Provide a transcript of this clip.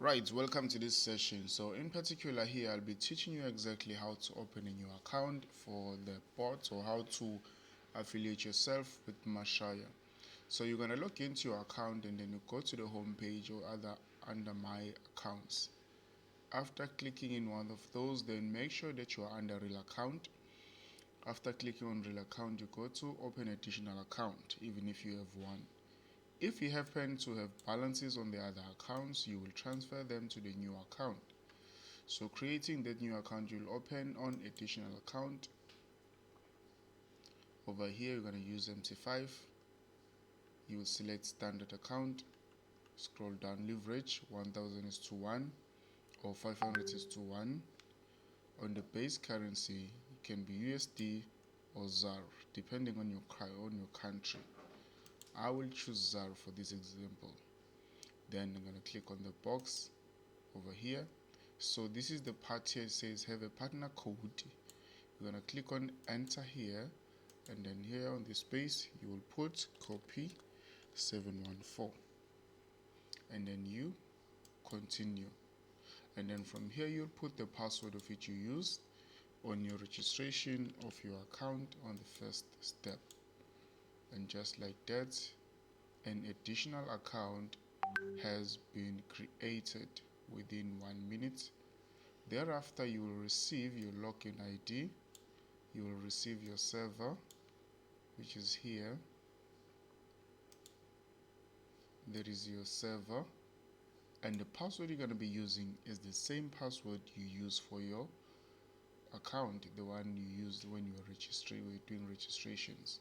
Right, welcome to this session. So in particular here, I'll be teaching you exactly how to open a new account for the bot or how to affiliate yourself with Mashaya. So you're going to log into your account and then you go to the home page or other under my accounts. After clicking in one of those, then make sure that you are under real account. After clicking on real account, you go to open additional account even if you have one. If you happen to have balances on the other accounts, you will transfer them to the new account. So creating that new account, you'll open on additional account. Over here, you're going to use MT5. You will select standard account. Scroll down, leverage 1000 is to 1 or 500 is to 1. On the base currency, it can be USD or ZAR depending on your country. I will choose ZAR for this example. Then I'm going to click on the box over here. So this is the part here. It says have a partner code. You're going to click on enter here, and then here on the space you will put copy 714, and then you continue, and then from here you'll put the password of which you used on your registration of your account on the first step. And just like that, an additional account has been created within 1 minute. Thereafter, you will receive your login ID. You will receive your server, which is here. There is your server, and the password you're going to be using is the same password you use for your account, the one you used when you were doing registrations.